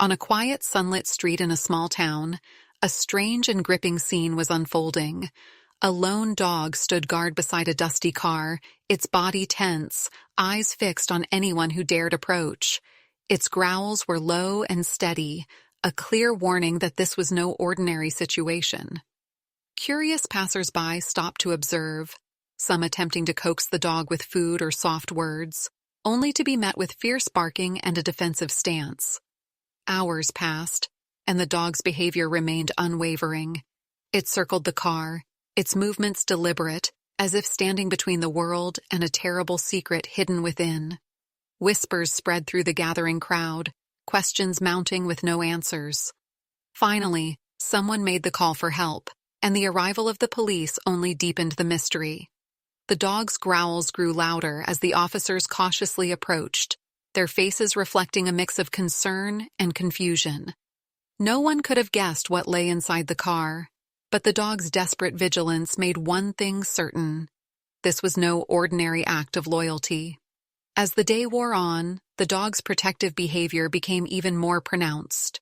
On a quiet, sunlit street in a small town, a strange and gripping scene was unfolding. A lone dog stood guard beside a dusty car, its body tense, eyes fixed on anyone who dared approach. Its growls were low and steady, a clear warning that this was no ordinary situation. Curious passers-by stopped to observe, some attempting to coax the dog with food or soft words, only to be met with fierce barking and a defensive stance. Hours passed, and the dog's behavior remained unwavering. It circled the car, its movements deliberate, as if standing between the world and a terrible secret hidden within. Whispers spread through the gathering crowd, questions mounting with no answers. Finally, someone made the call for help, and the arrival of the police only deepened the mystery. The dog's growls grew louder as the officers cautiously approached, their faces reflecting a mix of concern and confusion. No one could have guessed what lay inside the car, but the dog's desperate vigilance made one thing certain. This was no ordinary act of loyalty. As the day wore on, the dog's protective behavior became even more pronounced.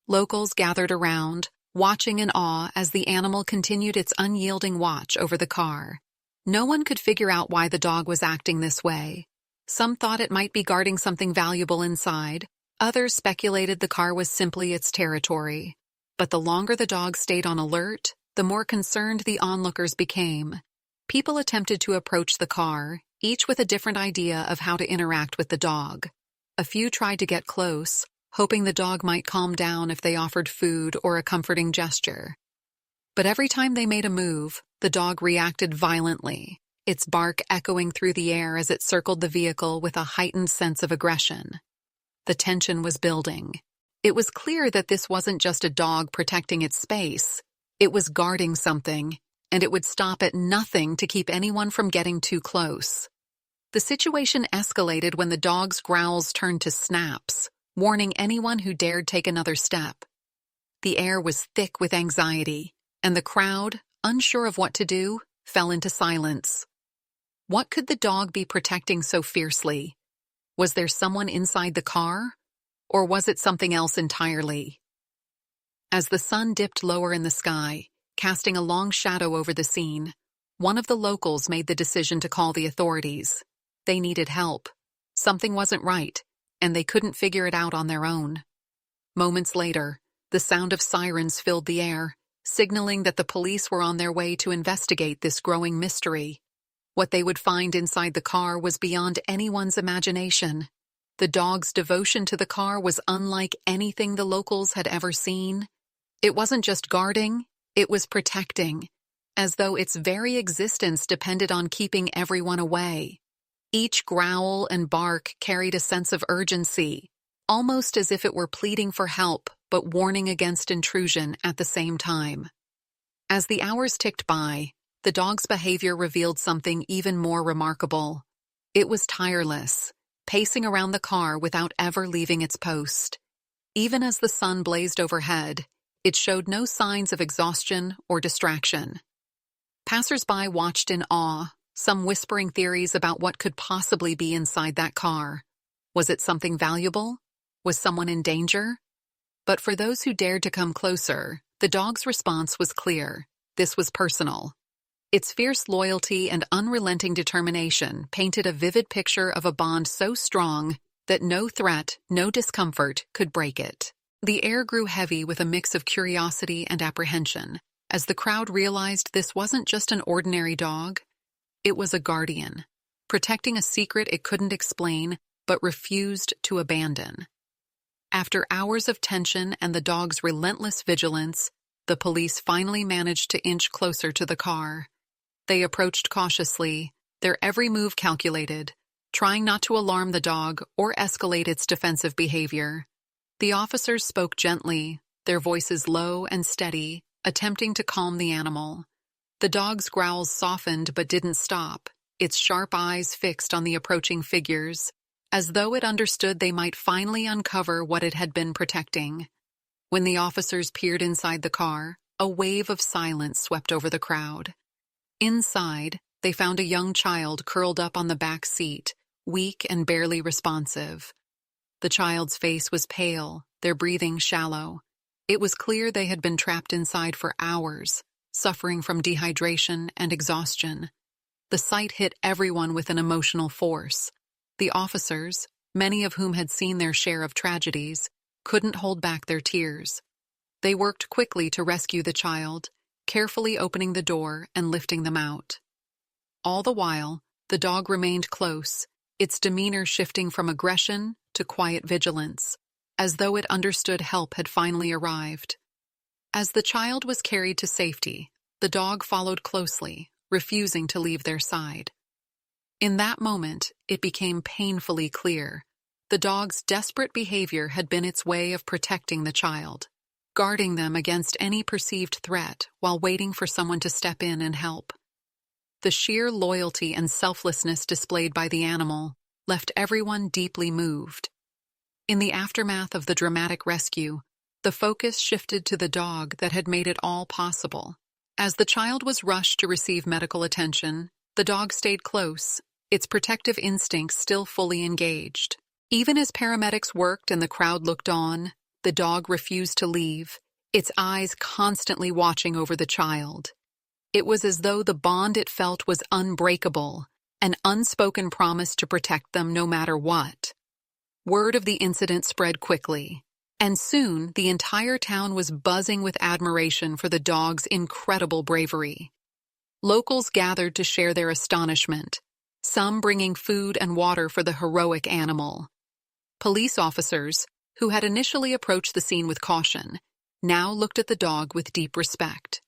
Locals gathered around, watching in awe as the animal continued its unyielding watch over the car. No one could figure out why the dog was acting this way. Some thought it might be guarding something valuable inside. Others speculated the car was simply its territory. But the longer the dog stayed on alert, the more concerned the onlookers became. People attempted to approach the car, each with a different idea of how to interact with the dog. A few tried to get close, hoping the dog might calm down if they offered food or a comforting gesture. But every time they made a move, the dog reacted violently, its bark echoing through the air as it circled the vehicle with a heightened sense of aggression. The tension was building. It was clear that this wasn't just a dog protecting its space. It was guarding something, and it would stop at nothing to keep anyone from getting too close. The situation escalated when the dog's growls turned to snaps, warning anyone who dared take another step. The air was thick with anxiety, and the crowd, unsure of what to do, fell into silence. What could the dog be protecting so fiercely? Was there someone inside the car? Or was it something else entirely? As the sun dipped lower in the sky, casting a long shadow over the scene, one of the locals made the decision to call the authorities. They needed help. Something wasn't right, and they couldn't figure it out on their own. Moments later, the sound of sirens filled the air, signaling that the police were on their way to investigate this growing mystery. What they would find inside the car was beyond anyone's imagination. The dog's devotion to the car was unlike anything the locals had ever seen. It wasn't just guarding, it was protecting, as though its very existence depended on keeping everyone away. Each growl and bark carried a sense of urgency, almost as if it were pleading for help but warning against intrusion at the same time. As the hours ticked by, the dog's behavior revealed something even more remarkable. It was tireless, pacing around the car without ever leaving its post. Even as the sun blazed overhead, it showed no signs of exhaustion or distraction. Passers-by watched in awe, some whispering theories about what could possibly be inside that car. Was it something valuable? Was someone in danger? But for those who dared to come closer, the dog's response was clear. This was personal. Its fierce loyalty and unrelenting determination painted a vivid picture of a bond so strong that no threat, no discomfort could break it. The air grew heavy with a mix of curiosity and apprehension, as the crowd realized this wasn't just an ordinary dog. It was a guardian, protecting a secret it couldn't explain but refused to abandon. After hours of tension and the dog's relentless vigilance, the police finally managed to inch closer to the car. They approached cautiously, their every move calculated, trying not to alarm the dog or escalate its defensive behavior. The officers spoke gently, their voices low and steady, attempting to calm the animal. The dog's growls softened but didn't stop, its sharp eyes fixed on the approaching figures, as though it understood they might finally uncover what it had been protecting. When the officers peered inside the car, a wave of silence swept over the crowd. Inside, they found a young child curled up on the back seat, weak and barely responsive. The child's face was pale, their breathing shallow. It was clear they had been trapped inside for hours, suffering from dehydration and exhaustion. The sight hit everyone with an emotional force. The officers, many of whom had seen their share of tragedies, couldn't hold back their tears. They worked quickly to rescue the child, carefully opening the door and lifting them out. All the while, the dog remained close, its demeanor shifting from aggression to quiet vigilance, as though it understood help had finally arrived. As the child was carried to safety, the dog followed closely, refusing to leave their side. In that moment, it became painfully clear. The dog's desperate behavior had been its way of protecting the child, guarding them against any perceived threat while waiting for someone to step in and help. The sheer loyalty and selflessness displayed by the animal left everyone deeply moved. In the aftermath of the dramatic rescue, the focus shifted to the dog that had made it all possible. As the child was rushed to receive medical attention, the dog stayed close, its protective instincts still fully engaged. Even as paramedics worked and the crowd looked on, the dog refused to leave, its eyes constantly watching over the child. It was as though the bond it felt was unbreakable, an unspoken promise to protect them no matter what. Word of the incident spread quickly, and soon the entire town was buzzing with admiration for the dog's incredible bravery. Locals gathered to share their astonishment, some bringing food and water for the heroic animal. Police officers, who had initially approached the scene with caution, now looked at the dog with deep respect,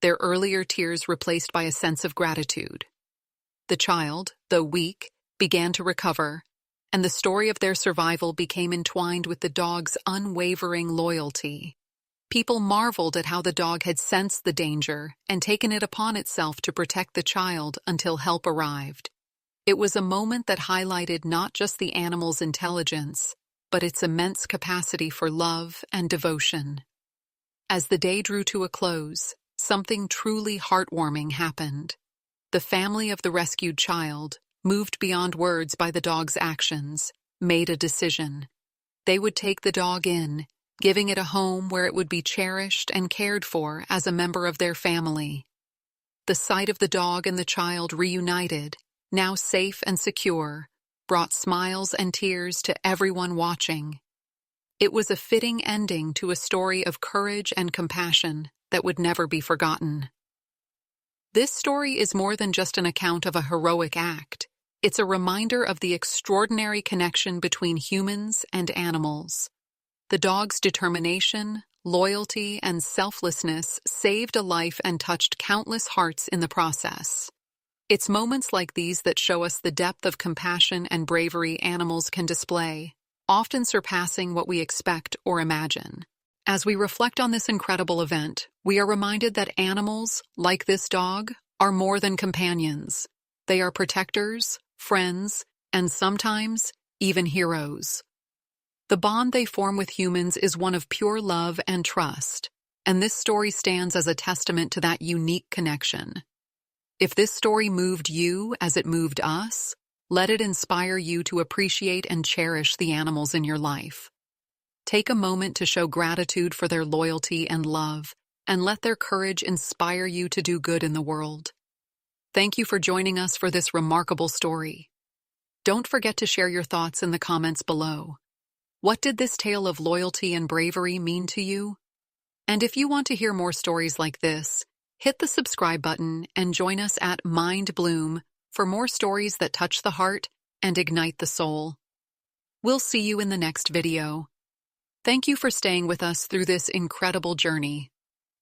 their earlier tears replaced by a sense of gratitude. The child, though weak, began to recover, and the story of their survival became entwined with the dog's unwavering loyalty. People marveled at how the dog had sensed the danger and taken it upon itself to protect the child until help arrived. It was a moment that highlighted not just the animal's intelligence, but its immense capacity for love and devotion. As the day drew to a close, something truly heartwarming happened. The family of the rescued child, moved beyond words by the dog's actions, made a decision. They would take the dog in, giving it a home where it would be cherished and cared for as a member of their family. The sight of the dog and the child reunited, now safe and secure, brought smiles and tears to everyone watching. It was a fitting ending to a story of courage and compassion that would never be forgotten. This story is more than just an account of a heroic act. It's a reminder of the extraordinary connection between humans and animals. The dog's determination, loyalty, and selflessness saved a life and touched countless hearts in the process. It's moments like these that show us the depth of compassion and bravery animals can display, often surpassing what we expect or imagine. As we reflect on this incredible event, we are reminded that animals, like this dog, are more than companions. They are protectors, friends, and sometimes even heroes. The bond they form with humans is one of pure love and trust, and this story stands as a testament to that unique connection. If this story moved you as it moved us, let it inspire you to appreciate and cherish the animals in your life. Take a moment to show gratitude for their loyalty and love, and let their courage inspire you to do good in the world. Thank you for joining us for this remarkable story. Don't forget to share your thoughts in the comments below. What did this tale of loyalty and bravery mean to you? And if you want to hear more stories like this, hit the subscribe button and join us at Mind Bloom for more stories that touch the heart and ignite the soul. We'll see you in the next video. Thank you for staying with us through this incredible journey.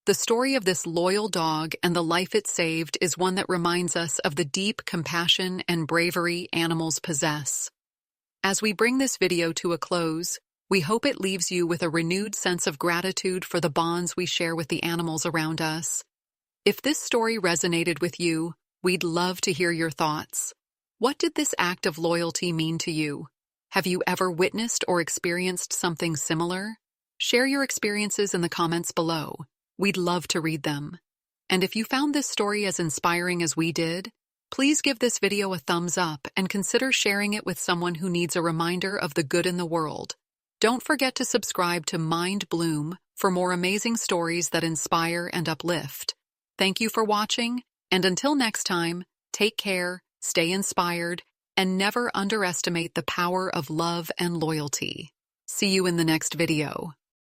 The story of this loyal dog and the life it saved is one that reminds us of the deep compassion and bravery animals possess. As we bring this video to a close, we hope it leaves you with a renewed sense of gratitude for the bonds we share with the animals around us. If this story resonated with you, we'd love to hear your thoughts. What did this act of loyalty mean to you? Have you ever witnessed or experienced something similar? Share your experiences in the comments below. We'd love to read them. And if you found this story as inspiring as we did, please give this video a thumbs up and consider sharing it with someone who needs a reminder of the good in the world. Don't forget to subscribe to Mind Bloom for more amazing stories that inspire and uplift. Thank you for watching, and until next time, take care, stay inspired, and never underestimate the power of love and loyalty. See you in the next video.